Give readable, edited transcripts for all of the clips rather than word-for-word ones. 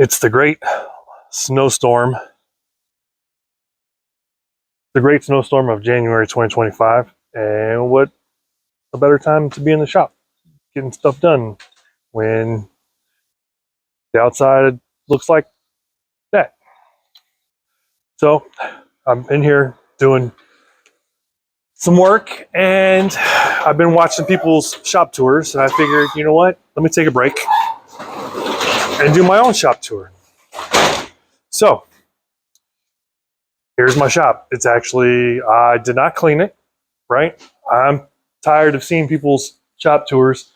It's the great snowstorm, of January 2025. And what a better time to be in the shop getting stuff done when the outside looks like that. So I'm in here doing some work, and I've been watching people's shop tours, and I figured, you know what, let me take a break and do my own shop tour. So here's my shop. It's actually, I did not clean it, right? I'm tired of seeing people's shop tours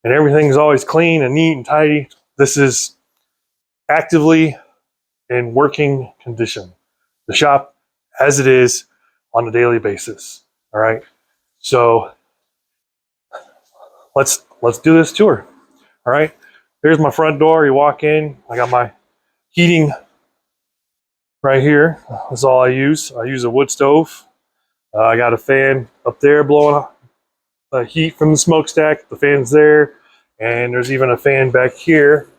and everything's always clean and neat and tidy. This is actively in working condition. The shop as it is on a daily basis. All right. So let's do this tour. All right. Here's my front door. You walk in. I got my heating right here. That's all I use. I use a wood stove. I got a fan up there blowing heat from the smokestack. The fan's there. And there's even a fan back here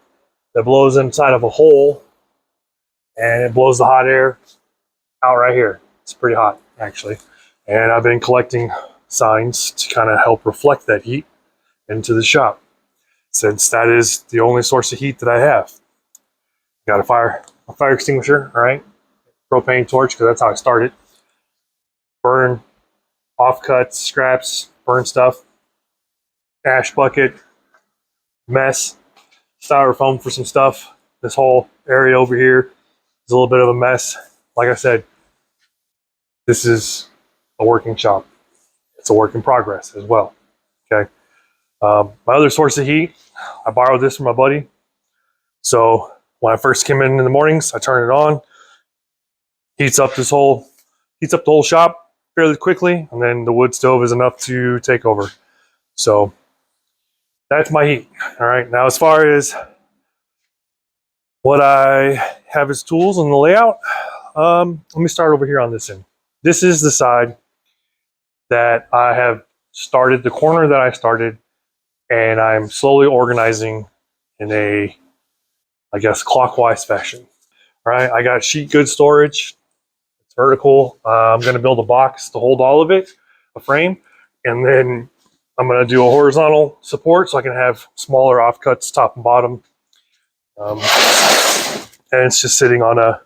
that blows inside of a hole, and it blows the hot air out right here. It's pretty hot, actually. And I've been collecting signs to kind of help reflect that heat into the shop, since that is the only source of heat that I have. Got a fire extinguisher, all right? Propane torch, because that's how I started. Burn offcuts, scraps, burn stuff. Ash bucket, mess, styrofoam for some stuff. This whole area over here is a little bit of a mess. Like I said, this is a working shop. It's a work in progress as well. Okay. My other source of heat, I borrowed this from my buddy. So when I first came in the mornings, I turn it on. Heats up the whole shop fairly quickly, and then the wood stove is enough to take over. So that's my heat. All right. Now, as far as what I have as tools and the layout, let me start over here on this end. This is the side that I have started, the corner that I started, and I'm slowly organizing in a, I guess, clockwise fashion. All right. I got sheet goods storage. It's vertical. I'm going to build a box to hold all of it, a frame, and then I'm going to do a horizontal support so I can have smaller offcuts top and bottom. And it's just sitting on a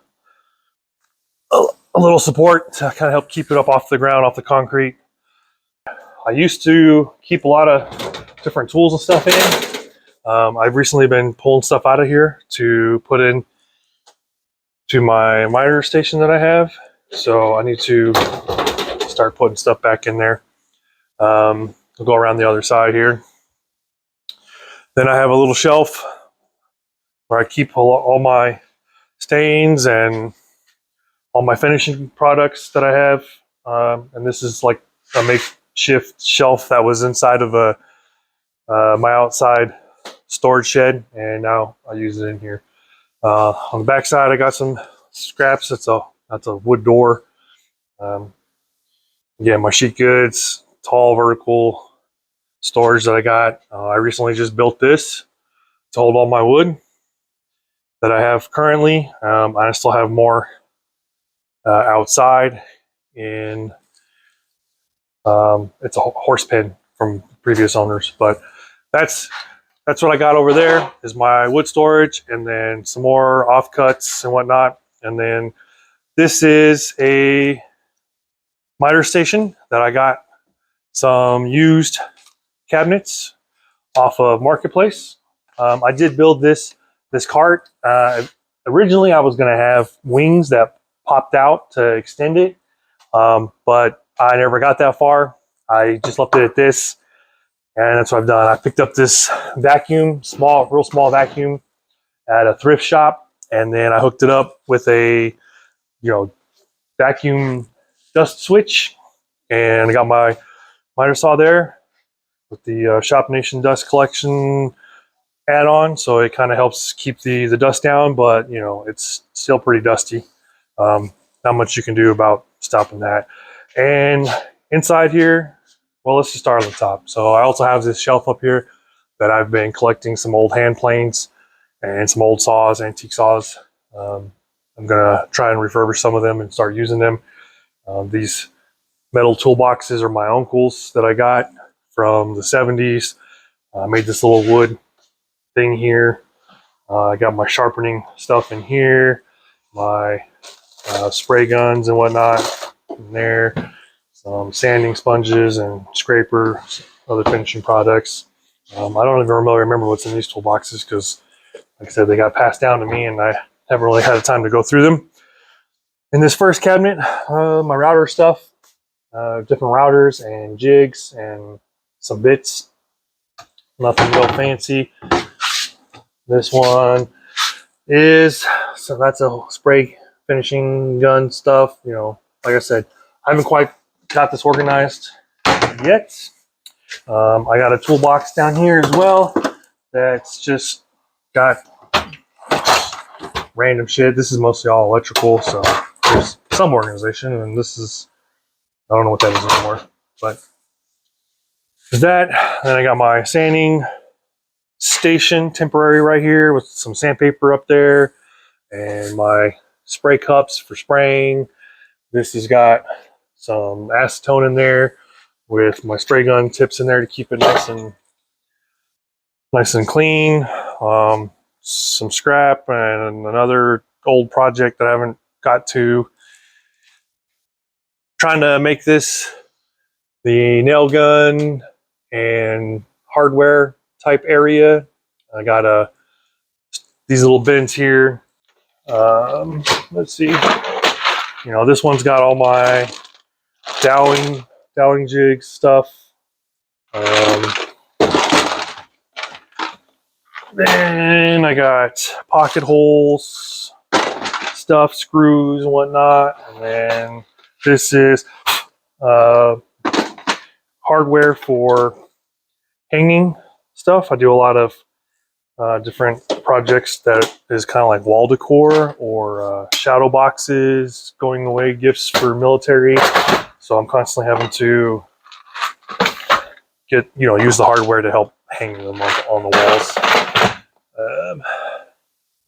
little support to kind of help keep it up off the ground, off the concrete. I used to keep a lot of different tools and stuff in. I've recently been pulling stuff out of here to put in to my miter station that I have. So I need to start putting stuff back in there. I'll go around the other side here. Then I have a little shelf where I keep all my stains and all my finishing products that I have. And this is like a makeshift shelf that was inside of my outside storage shed, and now I use it in here. On the back side, I got some scraps. That's a wood door. Again, my sheet goods, tall vertical storage that I got. I recently just built this to hold all my wood that I have currently. I still have more outside in, it's a horse pen from previous owners, but that's what I got over there is my wood storage, and then some more offcuts and whatnot. And then this is a miter station that I got some used cabinets off of Marketplace. I did build this cart. Originally, I was going to have wings that popped out to extend it, but I never got that far. I just left it at this, and that's what I've done. I picked up this vacuum, real small vacuum at a thrift shop, and then I hooked it up with a, vacuum dust switch, and I got my miter saw there with the Shop Nation dust collection add-on, so it kind of helps keep the dust down, but it's still pretty dusty. Not much you can do about stopping that. And inside here, well, let's just start on the top. So I also have this shelf up here that I've been collecting some old hand planes and some old saws, antique saws. I'm gonna try and refurbish some of them and start using them. These metal toolboxes are my uncle's that I got from the 70s. I made this little wood thing here. I got my sharpening stuff in here, my spray guns and whatnot in there, some sanding sponges and scrapers, other finishing products. I don't even really remember what's in these toolboxes because, like I said, they got passed down to me and I haven't really had the time to go through them. In this first cabinet, my router stuff, different routers and jigs and some bits. Nothing real fancy. This one is, so that's a spray finishing gun stuff. You know, like I said, I haven't quite got this organized yet. I got a toolbox down here as well that's just got random shit. This is mostly all electrical, so there's some organization, and this is, I don't know what that is anymore, but there's that. Then I got my sanding station temporary right here with some sandpaper up there, and my spray cups for spraying. This has got some acetone in there with my spray gun tips in there to keep it nice and clean. Some scrap and another old project that I haven't got to. Trying to make this the nail gun and hardware type area. I got these little bins here. Let's see. You know, this one's got all my doweling jigs stuff. Then I got pocket holes, stuff, screws and whatnot. And then this is hardware for hanging stuff. I do a lot of different projects that is kind of like wall decor or shadow boxes, going away gifts for military. So I'm constantly having to use the hardware to help hang them on the walls.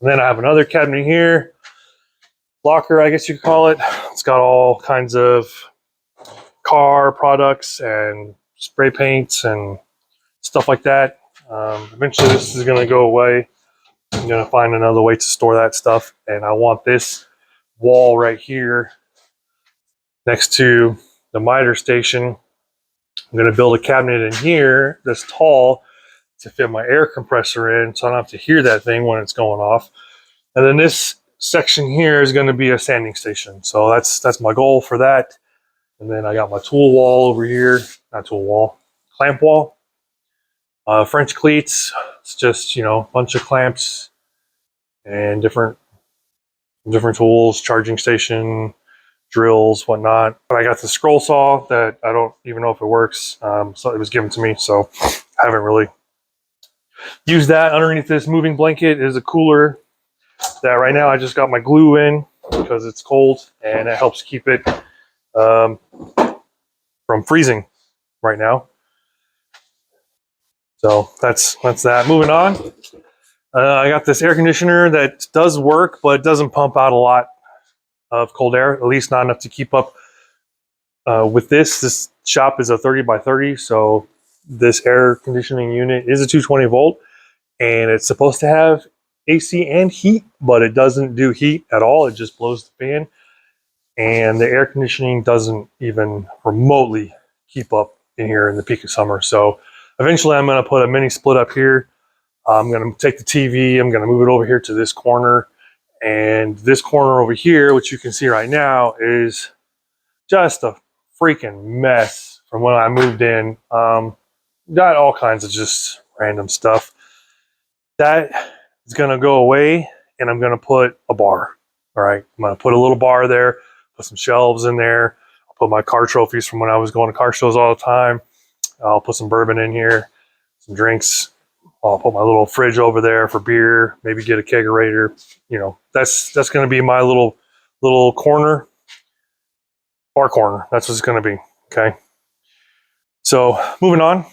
And then I have another cabinet here, locker, I guess you could call it. It's got all kinds of car products and spray paints and stuff like that. Eventually this is going to go away. I'm going to find another way to store that stuff. And I want this wall right here next to the miter station. I'm going to build a cabinet in here that's tall to fit my air compressor in so I don't have to hear that thing when it's going off. And then this section here is going to be a sanding station. So that's my goal for that. And then I got my tool wall over here. Not tool wall, clamp wall. French cleats. It's just, a bunch of clamps and different tools, charging station, drills, whatnot. But I got the scroll saw that I don't even know if it works. So it was given to me, so I haven't really used that. Underneath this moving blanket is a cooler that right now I just got my glue in because it's cold and it helps keep it from freezing right now. So that's that. Moving on. I got this air conditioner that does work, but it doesn't pump out a lot of cold air, at least not enough to keep up with this. This shop is a 30 by 30, so this air conditioning unit is a 220 volt, and it's supposed to have AC and heat, but it doesn't do heat at all. It just blows the fan, and the air conditioning doesn't even remotely keep up in here in the peak of summer. So eventually I'm going to put a mini split up here. I'm going to take the TV, I'm going to move it over here to this corner, and this corner over here, which you can see right now, is just a freaking mess from when I moved in. Got all kinds of just random stuff. That is going to go away, and I'm going to put a bar. All right, I'm going to put a little bar there, put some shelves in there. I'll put my car trophies from when I was going to car shows all the time. I'll put some bourbon in here, some drinks. I'll put my little fridge over there for beer, maybe get a kegerator. That's going to be my little corner, bar corner. That's what it's going to be, okay? So moving on,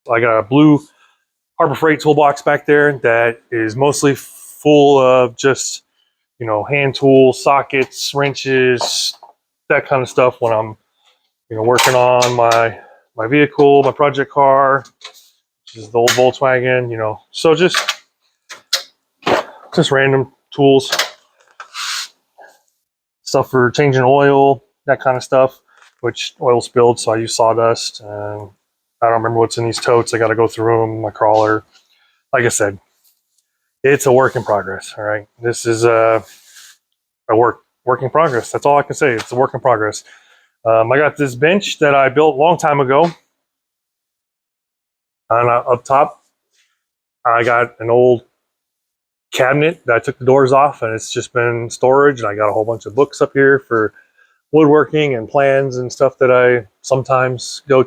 I got a blue Harbor Freight toolbox back there that is mostly full of just, you know, hand tools, sockets, wrenches, that kind of stuff when I'm, you know, working on my vehicle, my project car, which is the old Volkswagen, you know. So just random tools, stuff for changing oil, that kind of stuff, which oil spilled, so I use sawdust. And I don't remember what's in these totes. I got to go through them, my crawler. Like I said, it's a work in progress. All right. This is a work in progress. That's all I can say. It's a work in progress. I got this bench that I built a long time ago. And up top, I got an old cabinet that I took the doors off, and it's just been storage. And I got a whole bunch of books up here for woodworking and plans and stuff that I sometimes go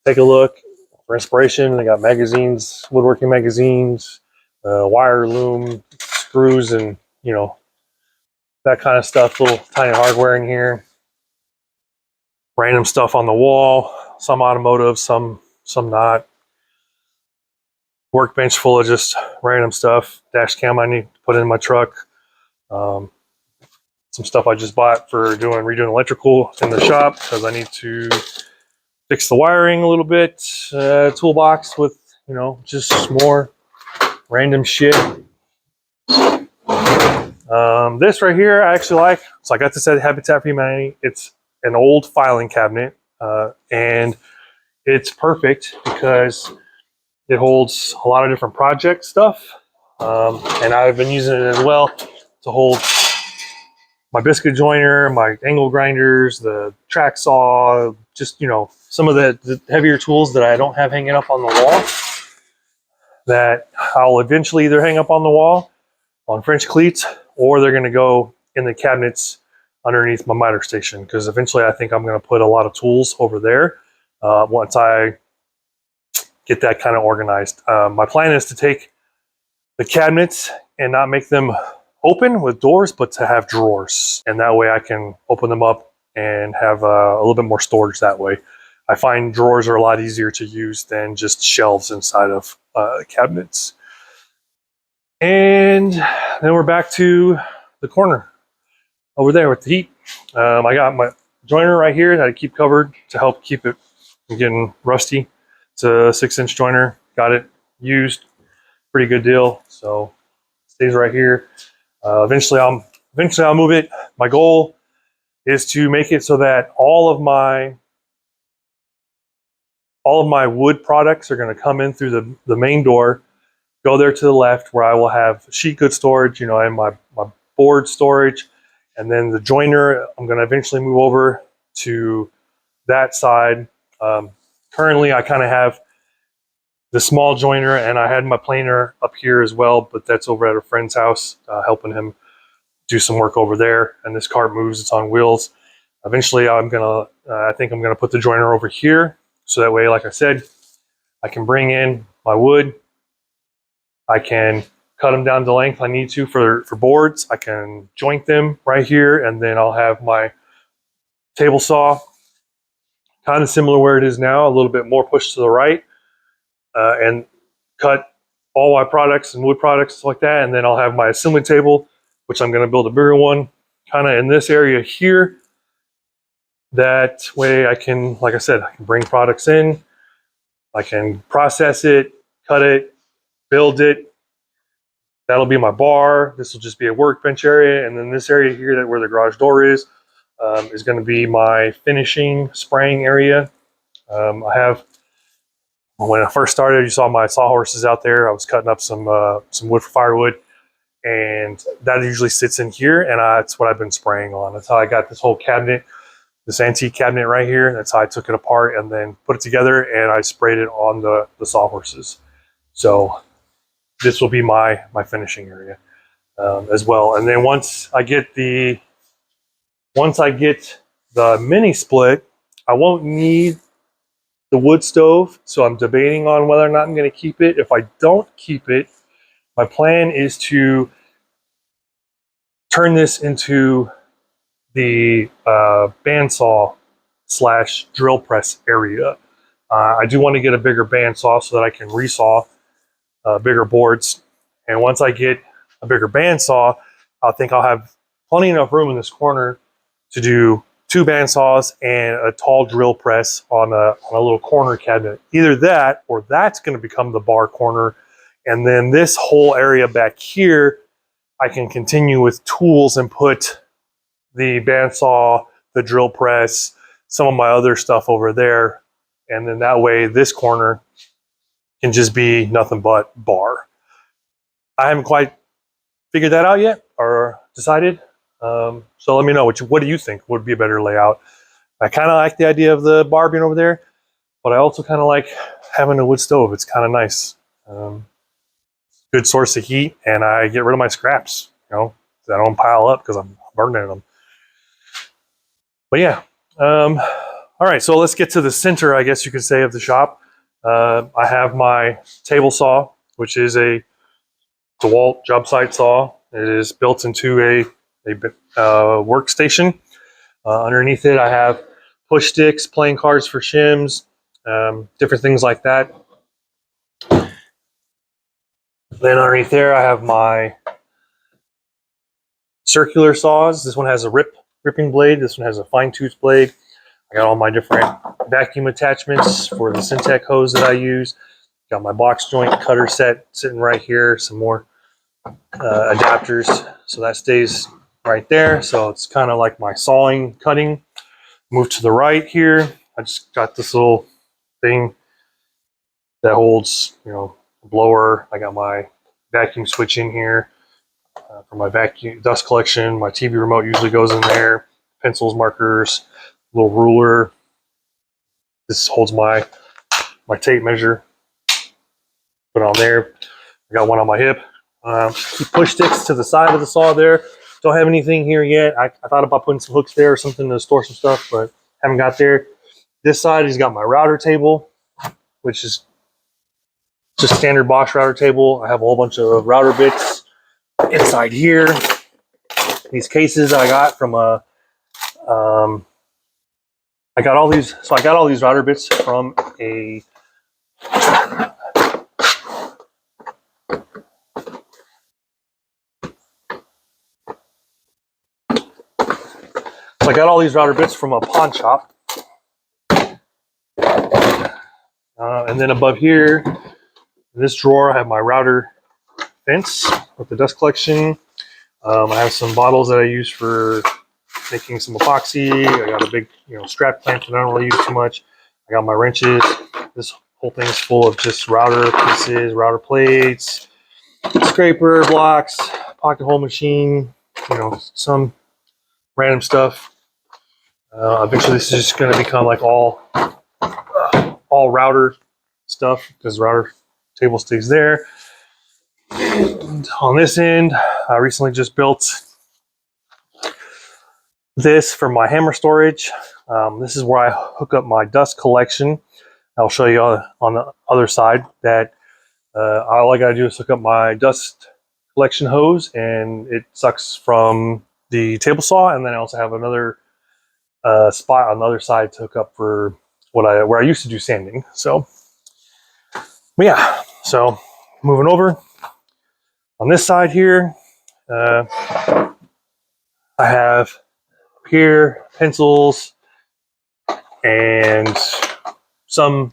take a look for inspiration. I got magazines, woodworking magazines, wire loom, screws, and, you know, that kind of stuff. Little tiny hardware in here. Random stuff on the wall. Some automotive, some not. Workbench full of just random stuff. Dash cam I need to put in my truck. Some stuff I just bought for redoing electrical in the shop because I need to fix the wiring a little bit. Toolbox with, you know, just more random shit. This right here I actually like. So I got this at Habitat for Humanity. It's an old filing cabinet, and it's perfect because it holds a lot of different project stuff, and I've been using it as well to hold my biscuit joiner, my angle grinders, the track saw, just, you know, some of the heavier tools that I don't have hanging up on the wall that I'll eventually either hang up on the wall on French cleats, or they're going to go in the cabinets underneath my miter station, because eventually I think I'm going to put a lot of tools over there once I get that kind of organized. My plan is to take the cabinets and not make them open with doors, but to have drawers, and that way I can open them up and have a little bit more storage that way. I find drawers are a lot easier to use than just shelves inside of cabinets. And then we're back to the corner over there with the heat. I got my joiner right here that I keep covered to help keep it from getting rusty. It's a 6-inch joiner. Got it used. Pretty good deal. So it stays right here. Eventually I'll move it. My goal is to make it so that all of my wood products are going to come in through the main door, go there to the left where I will have sheet good storage, you know, and my board storage. And then the joiner, I'm going to eventually move over to that side. Currently, I kind of have the small joiner, and I had my planer up here as well, but that's over at a friend's house, helping him do some work over there. And this cart moves, it's on wheels. Eventually, I think I'm going to put the joiner over here. So that way, like I said, I can bring in my wood. I can cut them down to length I need to for boards. I can joint them right here, and then I'll have my table saw kind of similar where it is now, a little bit more pushed to the right, and cut all my products and wood products like that. And then I'll have my assembly table, which I'm going to build a bigger one kind of in this area here. That way I can, like I said, I can bring products in, I can process it, cut it, build it. That'll be my bar. This will just be a workbench area. And then this area here, where the garage door is going to be my finishing spraying area. When I first started, you saw my sawhorses out there. I was cutting up some wood for firewood, and that usually sits in here, and that's what I've been spraying on. That's how I got this whole cabinet, this antique cabinet right here. That's how I took it apart and then put it together, and I sprayed it on the sawhorses. So this will be my finishing area as well. And then once I get the mini split, I won't need the wood stove. So I'm debating on whether or not I'm going to keep it. If I don't keep it, my plan is to turn this into the bandsaw / drill press area. I do want to get a bigger bandsaw so that I can resaw bigger boards. And once I get a bigger bandsaw, I think I'll have plenty enough room in this corner to do 2 bandsaws and a tall drill press on a little corner cabinet. Either that, or that's going to become the bar corner. And then this whole area back here, I can continue with tools and put the bandsaw, the drill press, some of my other stuff over there. And then that way, this corner can just be nothing but bar. I haven't quite figured that out yet or decided. So let me know, what do you think would be a better layout? I kind of like the idea of the bar being over there, but I also kind of like having a wood stove. It's kind of nice. Good source of heat, and I get rid of my scraps, you know, so I don't pile up because I'm burning them. But yeah, all right, so let's get to the center, I guess you could say, of the shop. I have my table saw, which is a DeWalt job site saw. It is built into a workstation. Underneath it, I have push sticks, playing cards for shims, different things like that. Then underneath there, I have my circular saws. This one has a ripping blade. This one has a fine tooth blade. I got all my different vacuum attachments for the Syntec hose that I use. Got my box joint cutter set sitting right here. Some more adapters, so that stays right there. So it's kind of like my sawing, cutting. Move to the right here. I just got this little thing that holds, you know, blower. I got my vacuum switch in here for my vacuum dust collection. My TV remote usually goes in there. Pencils, markers, little ruler. This holds my tape measure. Put it on there. I got one on my hip. Push sticks to the side of the saw there. Don't have anything here yet. I thought about putting some hooks there or something to store some stuff, but haven't got there. This side has got my router table, which is just standard Bosch router table. I have a whole bunch of router bits inside here. These cases I got from I got all these router bits from a pawn shop. And then above here, in this drawer, I have my router fence with the dust collection. I have some bottles that I use for making some epoxy. I got a big, strap clamp that I don't really use too much. I got my wrenches. This whole thing is full of just router pieces, router plates, scraper blocks, pocket hole machine, some random stuff. Eventually, this is just going to become like all router stuff because router table stays there. And on this end, I recently just built this for my hammer storage. This is where I hook up my dust collection. I'll show you on the other side that all I got to do is hook up my dust collection hose, and it sucks from the table saw. And then I also have another spot on the other side to hook up for where I used to do sanding. So, yeah. So moving over on this side here, I have here pencils and some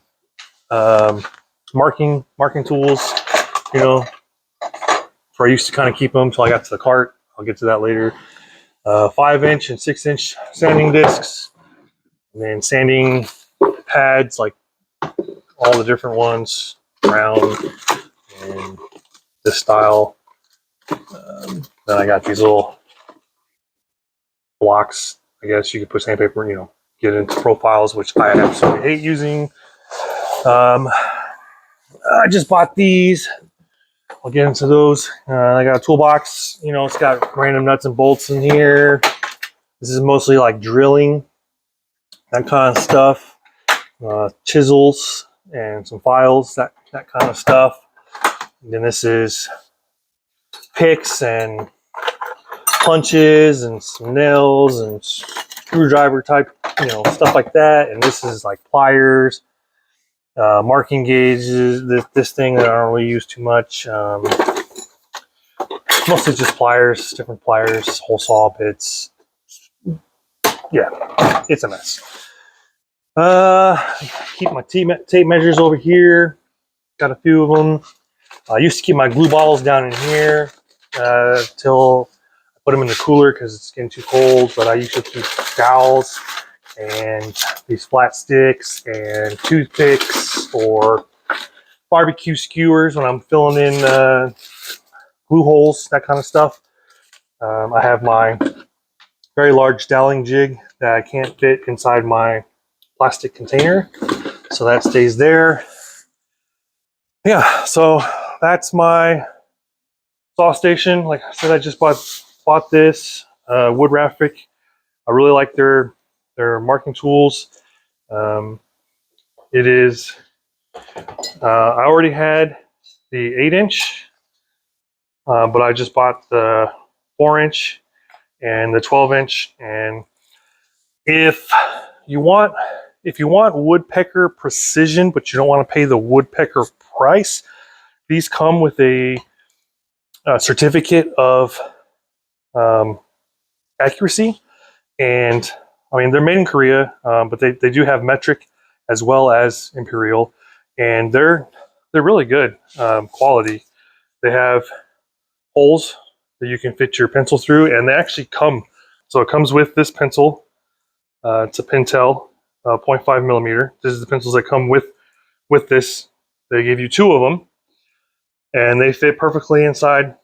marking tools. Where I used to kind of keep them until I got to the cart. I'll get to that later. 5-inch and 6-inch sanding discs, and then sanding pads, like all the different ones, round and this style. Then I got these little blocks. I guess you could put sandpaper, get into profiles, which I absolutely hate using. I just bought these. I'll get into those. I got a toolbox. It's got random nuts and bolts in here. This is mostly like drilling, that kind of stuff. Chisels and some files, that kind of stuff. And then this is picks and punches and some nails and screwdriver type, stuff like that. And this is like pliers. Marking gauges, this thing that I don't really use too much. Mostly just pliers, different pliers, hole saw bits. Yeah, it's a mess. Keep my tape measures over here. Got a few of them. I used to keep my glue bottles down in here till I put them in the cooler because it's getting too cold. But I usually keep dowels and these flat sticks and toothpicks or barbecue skewers when I'm filling in glue holes, that kind of stuff. I have my very large doweling jig that I can't fit inside my plastic container, so that stays there. Yeah, so that's my saw station. Like I said, I just bought this Woodworking. I really like their marking tools. It is. I already had the 8-inch, but I just bought the 4-inch and the 12-inch. And if you want woodpecker precision, but you don't want to pay the woodpecker price, these come with a certificate of accuracy. And I mean, they're made in Korea, but they do have metric as well as imperial, and they're really good quality. They have holes that you can fit your pencil through, and they actually come. So it comes with this pencil. It's a Pentel 0.5 millimeter. This is the pencils that come with this. They give you 2 of them, and they fit perfectly inside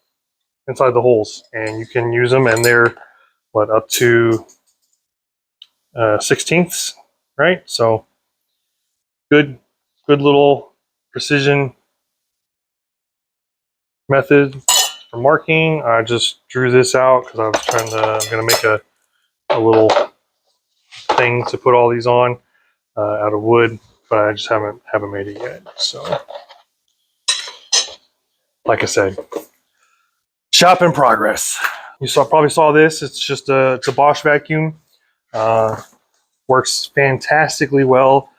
the holes, and you can use them. And they're up to 16ths, right? So good little precision method for marking. I just drew this out because I'm gonna make a little thing to put all these on out of wood, but I just haven't made it yet. So, like I said, shop in progress. You probably saw this. It's just it's a Bosch vacuum. Works fantastically well,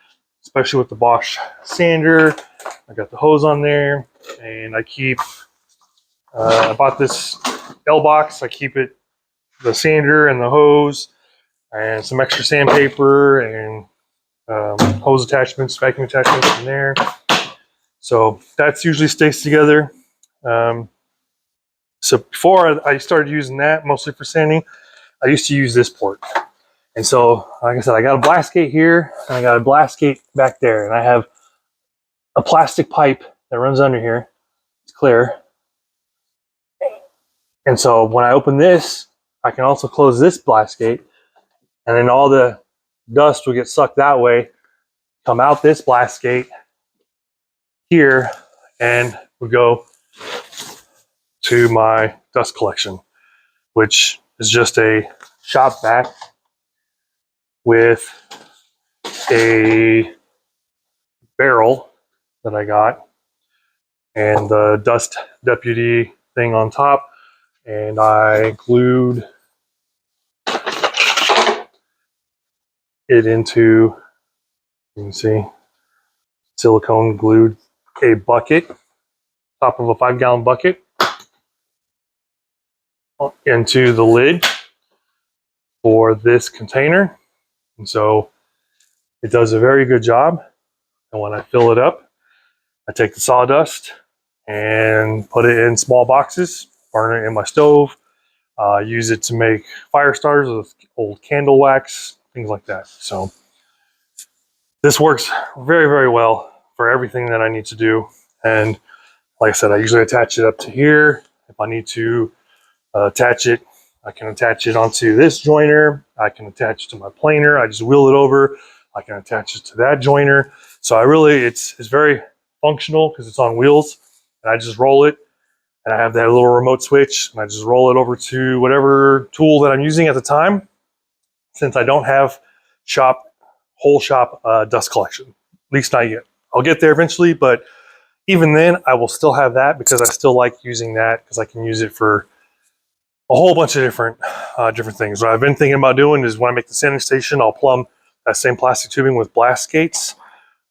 especially with the Bosch sander. I got the hose on there, and I keep. I bought this L box. I keep it, the sander and the hose, and some extra sandpaper and hose attachments, vacuum attachments in there. So that's usually stays together. So before I started using that mostly for sanding, I used to use this port. And so, like I said, I got a blast gate here, and I got a blast gate back there, and I have a plastic pipe that runs under here. It's clear. And so when I open this, I can also close this blast gate, and then all the dust will get sucked that way, come out this blast gate here, and would go to my dust collection, which is just a shop vac with a barrel that I got and the dust deputy thing on top, and I glued it into, you can see, silicone glued a bucket, top of a 5-gallon bucket, into the lid for this container. And so it does a very good job. And when I fill it up, I take the sawdust and put it in small boxes, burn it in my stove, use it to make fire starters with old candle wax, things like that. So this works very, very well for everything that I need to do. And like I said, I usually attach it up to here. If I need to attach it, I can attach it onto this joiner. I can attach it to my planer. I just wheel it over. I can attach it to that joiner. So it's very functional because it's on wheels, and I just roll it, and I have that little remote switch, and I just roll it over to whatever tool that I'm using at the time, since I don't have whole shop dust collection, at least not yet. I'll get there eventually, but even then I will still have that because I still like using that because I can use it for a whole bunch of different things. What I've been thinking about doing is when I make the sanding station, I'll plumb that same plastic tubing with blast gates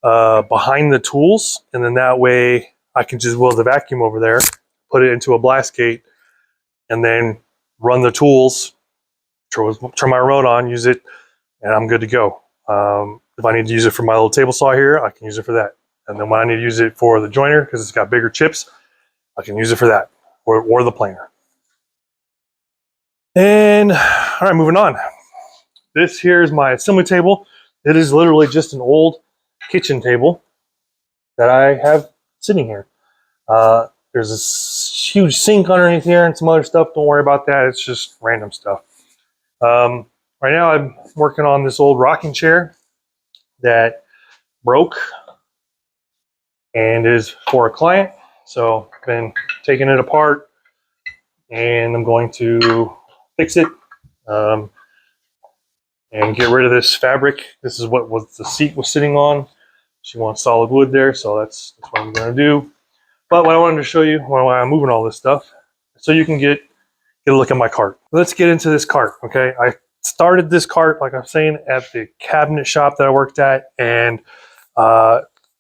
behind the tools, and then that way I can just wheel the vacuum over there, put it into a blast gate, and then run the tools, turn my remote on, use it, and I'm good to go. If I need to use it for my little table saw here, I can use it for that. And then when I need to use it for the joiner, because it's got bigger chips, I can use it for that, or the planer. And all right, moving on. This here is my assembly table. It is literally just an old kitchen table that I have sitting here. There's this huge sink underneath here and some other stuff. Don't worry about that. It's just random stuff. Right now I'm working on this old rocking chair that broke and is for a client. So I've been taking it apart and I'm going to fix it and get rid of this fabric. This is what the seat was sitting on. She wants solid wood there, so that's what I'm going to do. But what I wanted to show you while I'm moving all this stuff, so you can get a look at my cart. Let's get into this cart, okay? I started this cart, like I'm saying, at the cabinet shop that I worked at, and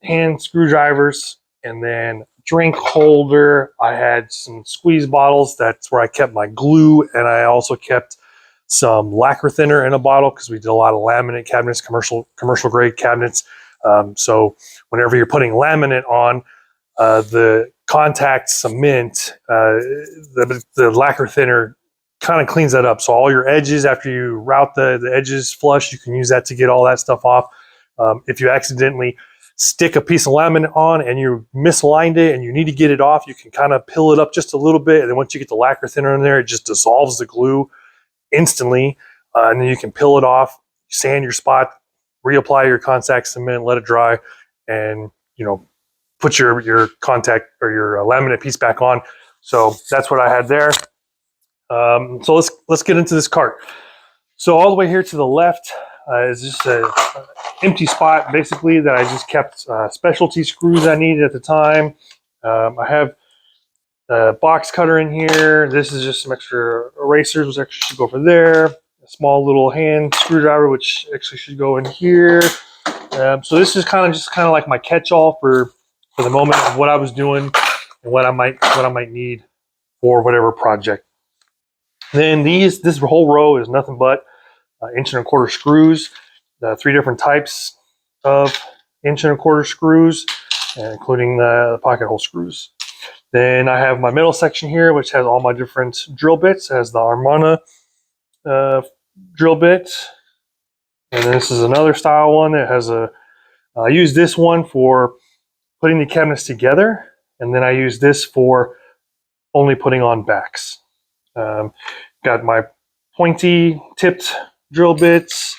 hand screwdrivers, and then drink holder. I had some squeeze bottles. That's where I kept my glue, and I also kept some lacquer thinner in a bottle because we did a lot of laminate cabinets, commercial grade cabinets. So whenever you're putting laminate on, the contact cement, the lacquer thinner kind of cleans that up. So all your edges, after you route the edges flush, you can use that to get all that stuff off. If you accidentally stick a piece of laminate on and you misaligned it and you need to get it off, you can kind of pill it up just a little bit. And then once you get the lacquer thinner in there, it just dissolves the glue instantly. And then you can pill it off, sand your spot, reapply your contact cement, let it dry, and put your contact or your laminate piece back on. So that's what I had there. So let's get into this cart. So all the way here to the left is just an empty spot, basically, that I just kept specialty screws I needed at the time. I have a box cutter in here. This is just some extra erasers, which actually should go over there. A small little hand screwdriver, which actually should go in here. So this is kind of like my catch-all for the moment of what I was doing and what I might need for whatever project. Then this whole row is nothing but 1 1/4 screws, 3 different types of 1 1/4 screws, including the pocket hole screws. Then I have my middle section here, which has all my different drill bits. It has the Armana drill bit, and then this is another style one that has I use this one for putting the cabinets together, and then I use this for only putting on backs. Got my pointy tipped drill bits,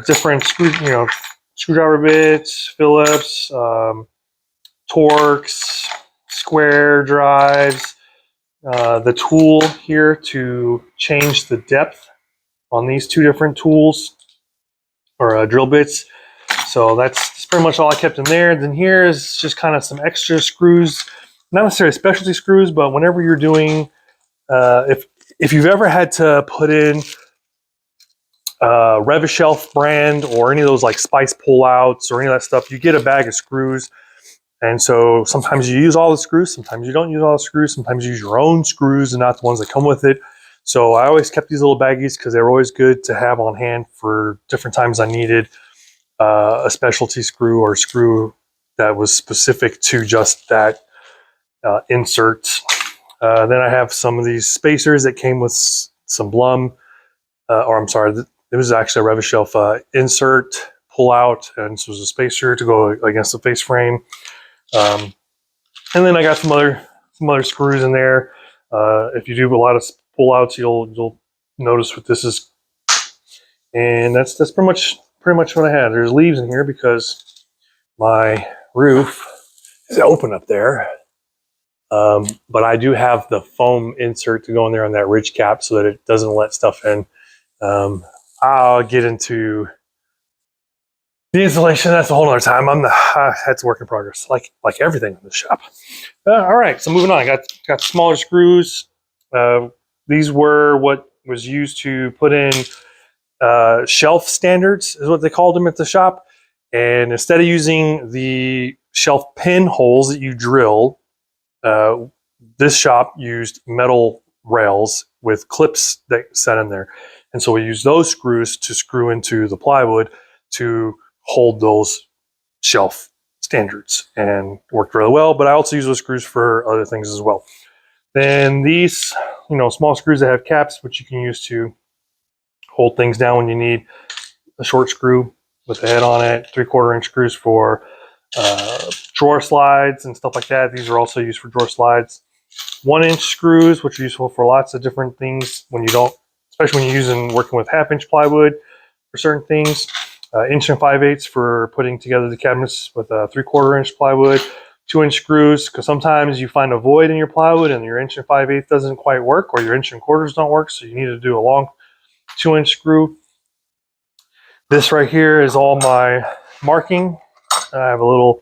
different screwdriver bits, Phillips, Torx, square drives, the tool here to change the depth on these 2 different tools or drill bits. So that's pretty much all I kept in there. Then here is just kind of some extra screws, not necessarily specialty screws, but whenever you're doing, if you've ever had to put in Rev-A-Shelf brand or any of those like Spice pullouts or any of that stuff, you get a bag of screws. And so sometimes you use all the screws, sometimes you don't use all the screws, sometimes you use your own screws and not the ones that come with it. So I always kept these little baggies because they were always good to have on hand for different times I needed a specialty screw or a screw that was specific to just that insert. Then I have some of these spacers that came with some Blum, or I'm sorry, it was actually a Rev-A-Shelf insert pull out, and this was a spacer to go against the face frame. And then I got some other screws in there. If you do a lot of pull outs, you'll notice what this is, and that's pretty much what I had. There's leaves in here because my roof is open up there. But I do have the foam insert to go in there on that ridge cap so that it doesn't let stuff in. I'll get into the insulation. That's a whole other time. That's a work in progress, like everything in the shop. All right, so moving on. I got smaller screws. These were what was used to put in shelf standards, is what they called them at the shop. And instead of using the shelf pin holes that you drill, this shop used metal rails with clips that set in there. And so we use those screws to screw into the plywood to hold those shelf standards, and worked really well. But I also use those screws for other things as well. Then these, small screws that have caps, which you can use to hold things down when you need a short screw with the head on it. 3/4 inch screws for drawer slides and stuff like that. These are also used for drawer slides. 1-inch screws, which are useful for lots of different things when you don't, especially when you're working with 1/2-inch plywood for certain things. 1 5/8 for putting together the cabinets with a 3/4 inch plywood. 2-inch screws, because sometimes you find a void in your plywood and your 1 5/8 doesn't quite work, or your 1 1/4 don't work, so you need to do a long 2-inch screw. This right here is all my marking. I have a little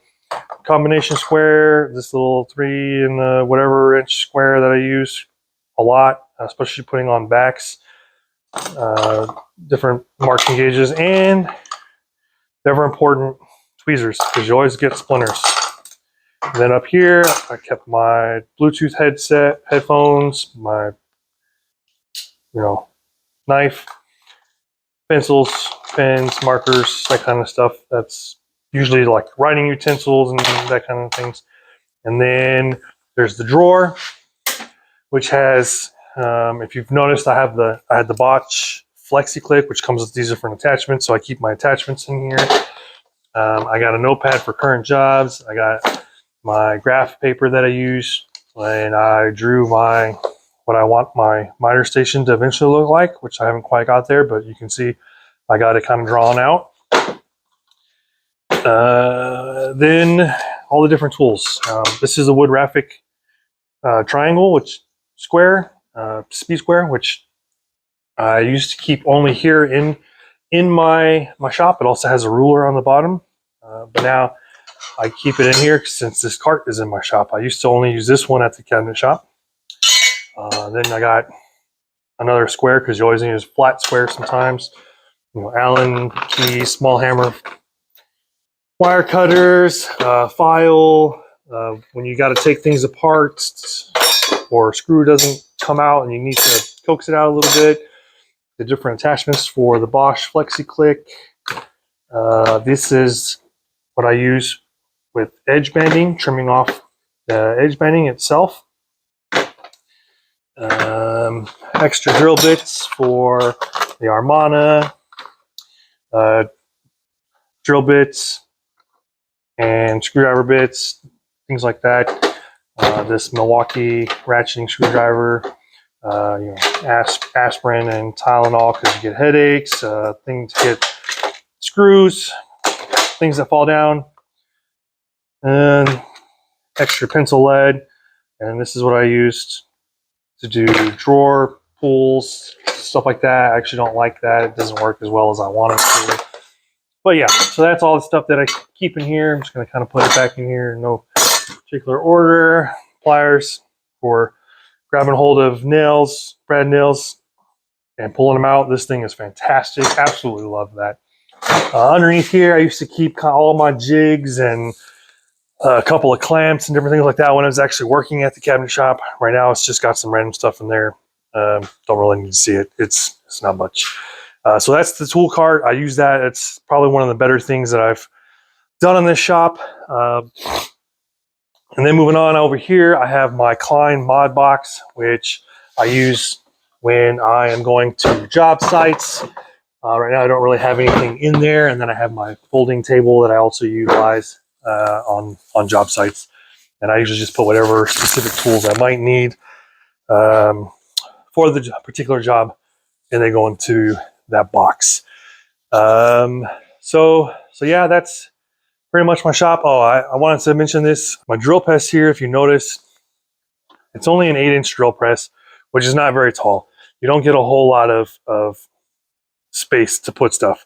combination square, this little 3 and whatever inch square that I use a lot, especially putting on backs, different marking gauges, and never important, tweezers, because you always get splinters. And then up here, I kept my Bluetooth headphones, my knife, pencils, pens, markers, that kind of stuff. That's usually like writing utensils and that kind of things. And then there's the drawer, which has, if you've noticed, I had the Bosch Flexi Click, which comes with these different attachments. So I keep my attachments in here. I got a notepad for current jobs. I got my graph paper that I use, and I drew what I want my miter station to eventually look like, which I haven't quite got there, but you can see I got it kind of drawn out. Then all the different tools. This is a wood Raffic triangle, which speed square, which I used to keep only here in my shop. It also has a ruler on the bottom, but now I keep it in here since this cart is in my shop. I used to only use this one at the cabinet shop. Then I got another square, because you always need a flat square sometimes. Allen key, small hammer, wire cutters, file. When you got to take things apart, or a screw doesn't come out and you need to coax it out a little bit. The different attachments for the Bosch Flexi Click. This is what I use with edge banding, trimming off the edge banding itself. Extra drill bits for the Armana, drill bits and screwdriver bits, things like that. This Milwaukee ratcheting screwdriver, aspirin and Tylenol because you get headaches, things to get screws, things that fall down, and extra pencil lead. And this is what I used to do drawer pulls, stuff like that. I actually don't like that. It doesn't work as well as I want it to. But yeah, so that's all the stuff that I keep in here. I'm just going to kind of put it back in here in no particular order. Pliers for grabbing hold of nails, brad nails, and pulling them out. This thing is fantastic. Absolutely love that. Underneath here, I used to keep all my jigs and a couple of clamps and different things like that when I was actually working at the cabinet shop. Right now, it's just got some random stuff in there. Don't really need to see it. It's not much. So that's the tool cart. I use that. It's probably one of the better things that I've done in this shop. And then moving on over here, I have my Klein mod box, which I use when I am going to job sites. Right now, I don't really have anything in there. And then I have my folding table that I also utilize on job sites. And I usually just put whatever specific tools I might need for the particular job, and they go into that box. So yeah, that's pretty much my shop. Oh, I wanted to mention this. My drill press here, if you notice, it's only an 8-inch drill press, which is not very tall. You don't get a whole lot of space to put stuff.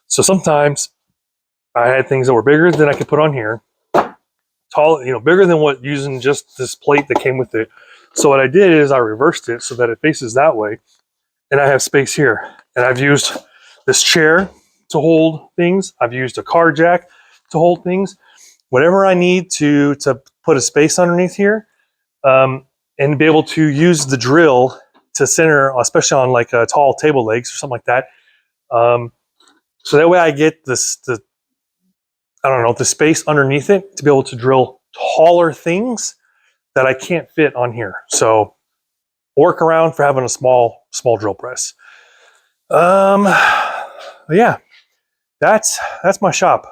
So sometimes I had things that were bigger than I could put on here. Tall, bigger than what using just this plate that came with it. So what I did is I reversed it so that it faces that way, and I have space here. And I've used this chair to hold things. I've used a car jack to hold things. Whatever I need to put a space underneath here, and be able to use the drill to center, especially on like tall table legs or something like that. So that way I get the space underneath it to be able to drill taller things that I can't fit on here. So work around for having a small drill press. Yeah, that's my shop.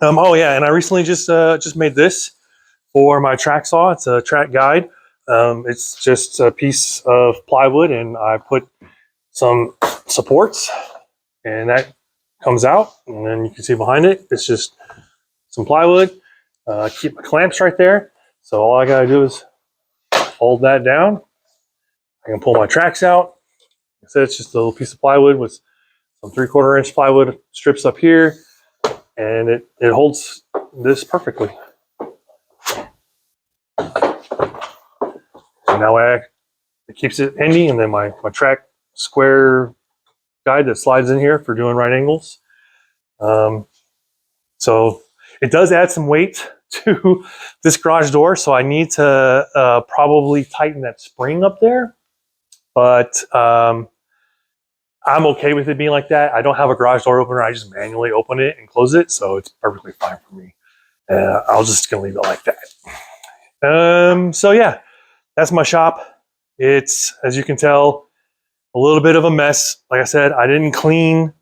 Oh yeah, and I recently just made this for my track saw. It's a track guide. It's just a piece of plywood, and I put some supports, and that comes out, and then you can see behind it, it's just some plywood. Keep my clamps right there. So all I gotta do is hold that down. I can pull my tracks out. Like I said, it's just a little piece of plywood with some 3/4 inch plywood strips up here, and it holds this perfectly. And that way it keeps it handy, and then my track square guide that slides in here for doing right angles. So it does add some weight to this garage door, so I need to probably tighten that spring up there, but I'm okay with it being like that. I don't have a garage door opener. I just manually open it and close it, so it's perfectly fine for me. I'll just gonna leave it like that. So yeah, that's my shop. It's, as you can tell, a little bit of a mess. Like I said, I didn't clean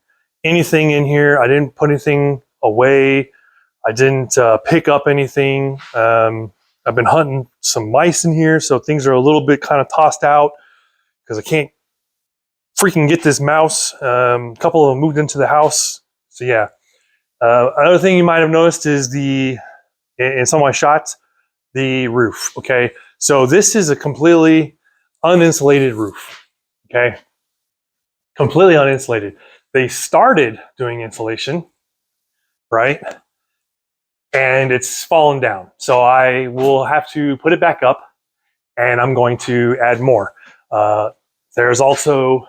anything in here. I didn't put anything away. I didn't pick up anything. I've been hunting some mice in here, so things are a little bit kind of tossed out because I can't freaking get this mouse. A couple of them moved into the house. So yeah. Another thing you might have noticed is in some of my shots, the roof. Okay. So this is a completely uninsulated roof. Okay. Completely uninsulated. They started doing insulation, right? And it's fallen down. So I will have to put it back up, and I'm going to add more. There's also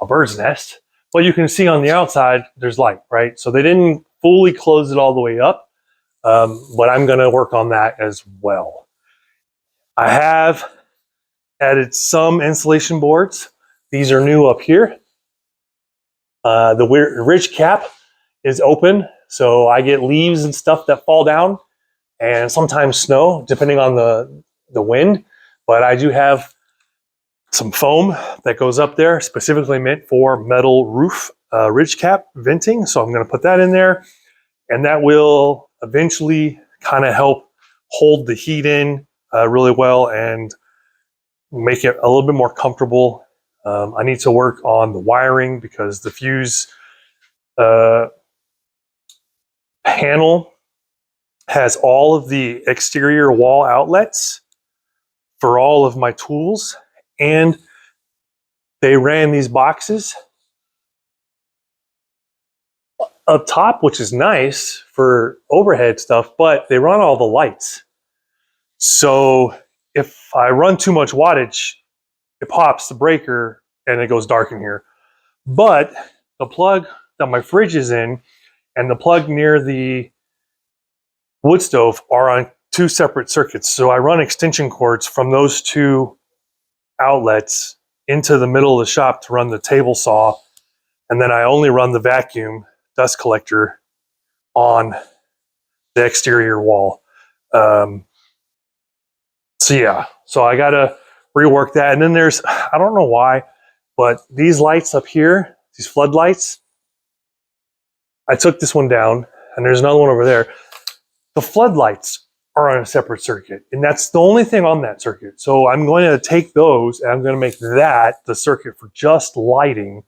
a bird's nest, but you can see on the outside there's light, right? So they didn't fully close it all the way up, but I'm going to work on that as well. I have added some insulation boards. These are new up here. The ridge cap is open, so I get leaves and stuff that fall down, and sometimes snow, depending on the wind. But I do have some foam that goes up there, specifically meant for metal roof ridge cap venting. So I'm going to put that in there, and that will eventually kind of help hold the heat in really well and make it a little bit more comfortable. I need to work on the wiring because the fuse panel has all of the exterior wall outlets for all of my tools, and they ran these boxes up top, which is nice for overhead stuff, but they run all the lights. So if I run too much wattage, it pops the breaker and it goes dark in here. But the plug that my fridge is in and the plug near the wood stove are on two separate circuits. So I run extension cords from those two outlets into the middle of the shop to run the table saw. And then I only run the vacuum dust collector on the exterior wall. So yeah, so I gotta rework that. And then there's, I don't know why, but these lights up here, these floodlights, I took this one down, and there's another one over there. The floodlights are on a separate circuit, and that's the only thing on that circuit. So I'm going to take those, and I'm going to make that the circuit for just lighting.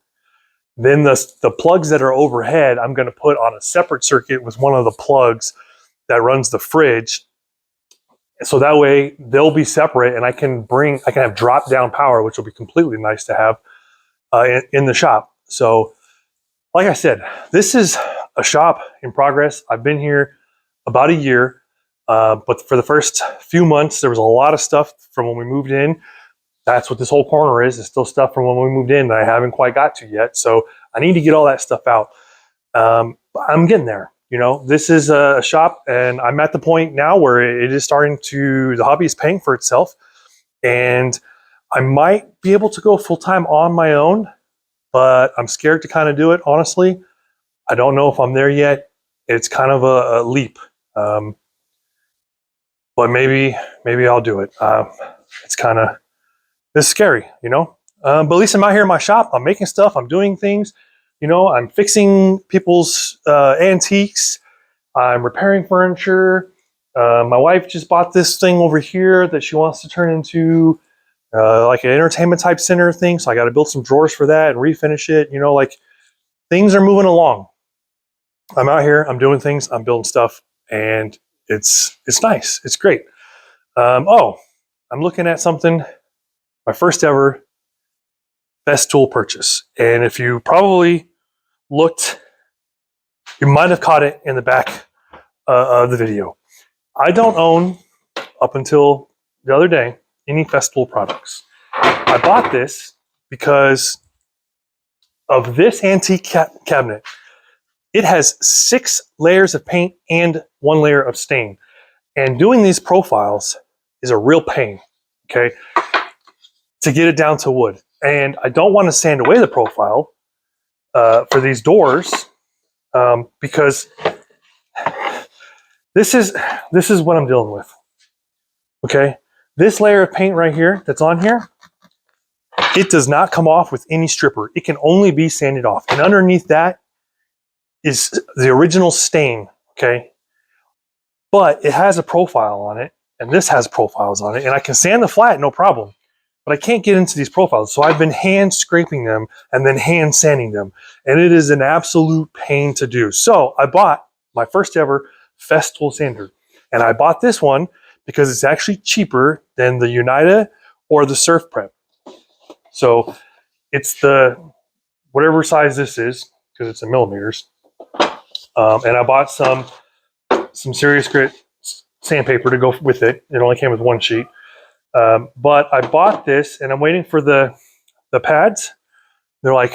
Then the plugs that are overhead, I'm going to put on a separate circuit with one of the plugs that runs the fridge. So that way they'll be separate, and I can have drop down power, which will be completely nice to have in the shop. So like I said, this is a shop in progress. I've been here about a year, but for the first few months, there was a lot of stuff from when we moved in. That's what this whole corner is. It's still stuff from when we moved in that I haven't quite got to yet. So I need to get all that stuff out. But I'm getting there. You know, this is a shop, and I'm at the point now where it is starting to, the hobby is paying for itself, and I might be able to go full time on my own, but I'm scared to kind of do it, honestly. I don't know if I'm there yet. It's kind of a leap, but maybe I'll do it. It's kind of, it's scary, you know. But at least I'm out here in my shop. I'm making stuff. I'm doing things. You know, I'm fixing people's antiques. I'm repairing furniture. My wife just bought this thing over here that she wants to turn into like an entertainment type center thing. So I got to build some drawers for that and refinish it. You know, like things are moving along. I'm out here. I'm doing things. I'm building stuff, and it's nice. It's great. Oh, I'm looking at something. My first ever Festool purchase, and if you probably looked, you might have caught it in the back of the video. I don't own, up until the other day, any Festool products. I bought this because of this antique cabinet. It has 6 layers of paint and 1 layer of stain. And doing these profiles is a real pain, okay, to get it down to wood. And I don't want to sand away the profile for these doors because this is what I'm dealing with, okay? This layer of paint right here that's on here, it does not come off with any stripper. It can only be sanded off. And underneath that is the original stain, okay? But it has a profile on it, and this has profiles on it, and I can sand the flat, no problem. But I can't get into these profiles, so I've been hand scraping them and then hand sanding them, and it is an absolute pain to do. So I bought my first ever Festool sander, and I bought this one because it's actually cheaper than the Unita or the Surf Prep. So it's the whatever size this is, because it's in millimeters. And I bought some Serious Grit sandpaper to go with it. It only came with 1 sheet. But I bought this, and I'm waiting for the pads. They're like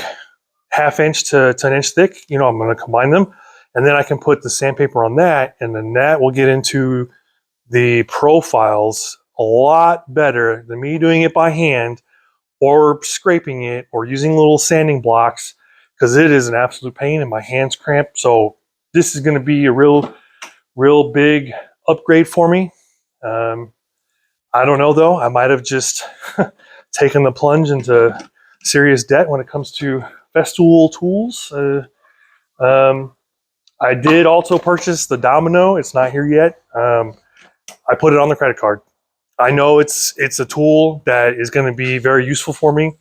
1/2 inch to 1 inch thick. You know, I'm going to combine them, and then I can put the sandpaper on that, and then that will get into the profiles a lot better than me doing it by hand or scraping it or using little sanding blocks, because it is an absolute pain and my hands cramp. So this is going to be a real big upgrade for me. I don't know though. I might have just taken the plunge into serious debt when it comes to Festool tools. I did also purchase the Domino. It's not here yet. I put it on the credit card. I know it's a tool that is going to be very useful for me.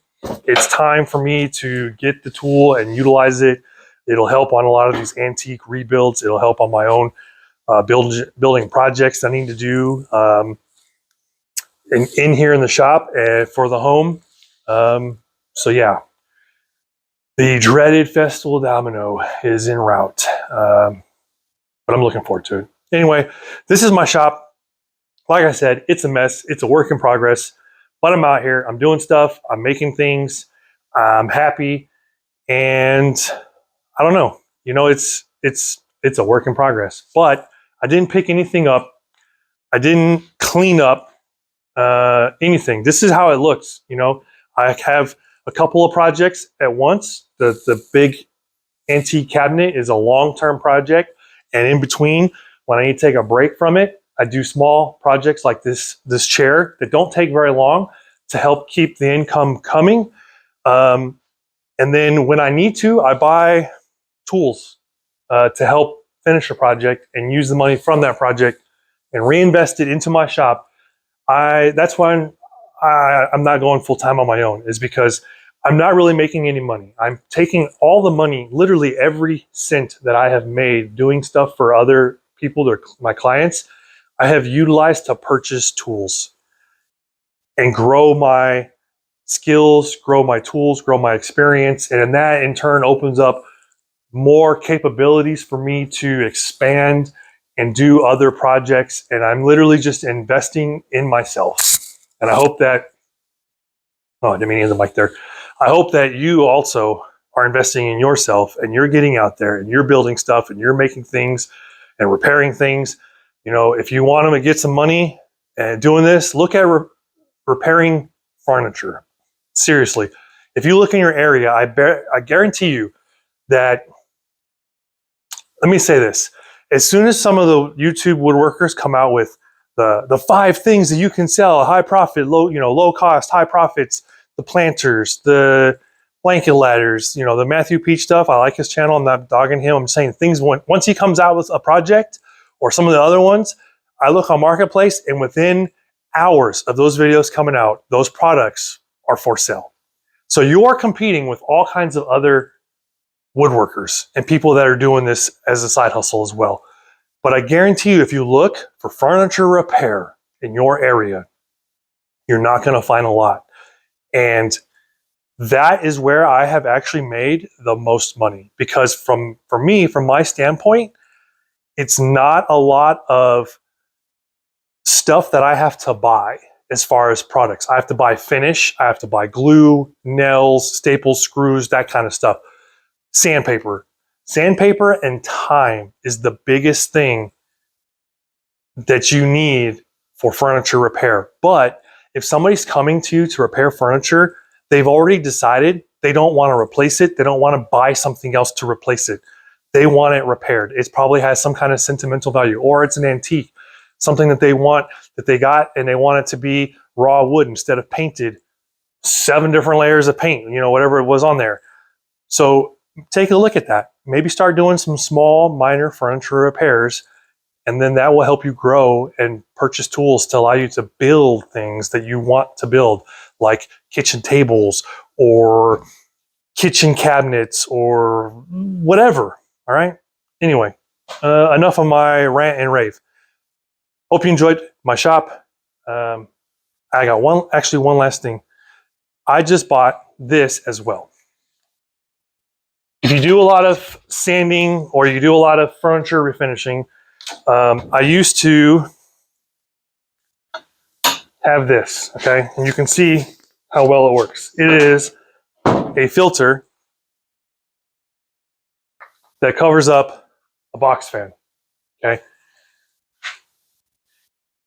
It's time for me to get the tool and utilize it. It'll help on a lot of these antique rebuilds. It'll help on my own building projects I need to do in here in the shop for the home. So yeah, the dreaded Festool Domino is en route, but I'm looking forward to it. Anyway, this is my shop. Like I said, it's a mess. It's a work in progress, but I'm out here. I'm doing stuff. I'm making things. I'm happy, and I don't know. You know, it's a work in progress. But I didn't pick anything up. I didn't clean up anything. This is how it looks. You know, I have a couple of projects at once. The big antique cabinet is a long-term project, and in between, when I need to take a break from it, I do small projects like this chair that don't take very long to help keep the income coming. And then when I need to, I buy tools to help finish a project and use the money from that project and reinvest it into my shop. That's why I'm not going full time on my own, is because I'm not really making any money. I'm taking all the money, literally every cent that I have made doing stuff for other people, my clients, I have utilized to purchase tools and grow my skills, grow my tools, grow my experience. And that in turn opens up more capabilities for me to expand and do other projects. And I'm literally just investing in myself. And I hope that, oh, I didn't mean to use the mic there. I hope that you also are investing in yourself and you're getting out there and you're building stuff and you're making things and repairing things, you know, if you want them to get some money and doing this, look at repairing furniture. Seriously, if you look in your area, I guarantee you that, let me say this, as soon as some of the YouTube woodworkers come out with the 5 things that you can sell, high profit, low cost, high profits, the planters, the blanket ladders, you know, the Matthew Peach stuff. I like his channel. I'm not dogging him. I'm saying things, once he comes out with a project or some of the other ones, I look on Marketplace and within hours of those videos coming out, those products are for sale. So you are competing with all kinds of other woodworkers and people that are doing this as a side hustle as well. But I guarantee you, if you look for furniture repair in your area, you're not going to find a lot. And that is where I have actually made the most money, because for me, from my standpoint, it's not a lot of stuff that I have to buy as far as products. I have to buy finish, I have to buy glue, nails, staples, screws, that kind of stuff. Sandpaper. Sandpaper and time is the biggest thing that you need for furniture repair. But if somebody's coming to you to repair furniture, they've already decided they don't want to replace it. They don't want to buy something else to replace it. They want it repaired. It probably has some kind of sentimental value, or it's an antique, something that they want, that they got, and they want it to be raw wood instead of painted 7 different layers of paint, you know, whatever it was on there. So take a look at that. Maybe start doing some small, minor furniture repairs, and then that will help you grow and purchase tools to allow you to build things that you want to build, like kitchen tables or kitchen cabinets or whatever. All right. Anyway, enough of my rant and rave. Hope you enjoyed my shop. I got one last thing. I just bought this as well. If you do a lot of sanding or you do a lot of furniture refinishing, I used to have this, okay? And you can see how well it works. It is a filter that covers up a box fan, okay?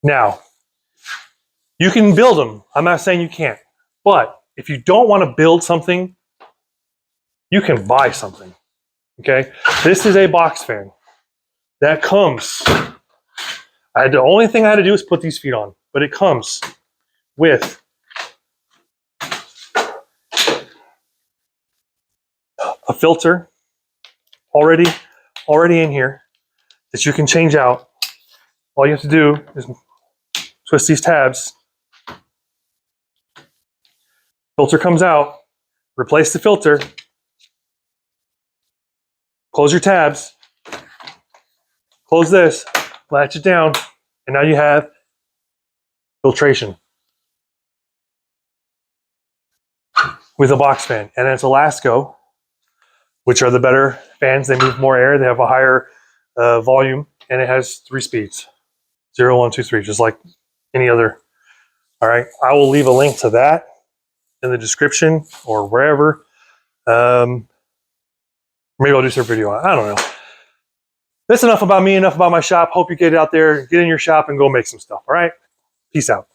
Now, you can build them. I'm not saying you can't. But if you don't want to build something, you can buy something, okay? This is a box fan that comes, the only thing I had to do is put these feet on, but it comes with a filter already in here that you can change out. All you have to do is twist these tabs. Filter comes out, replace the filter, close your tabs, close this, latch it down, and now you have filtration with a box fan. And it's Elasco, which are the better fans. They move more air, they have a higher volume, and it has 3 speeds. 0, 1, 2, 3, just like any other. All right, I will leave a link to that in the description or wherever. Maybe I'll do some video on it. I don't know. That's enough about me, enough about my shop. Hope you get out there, get in your shop, and go make some stuff. All right, peace out.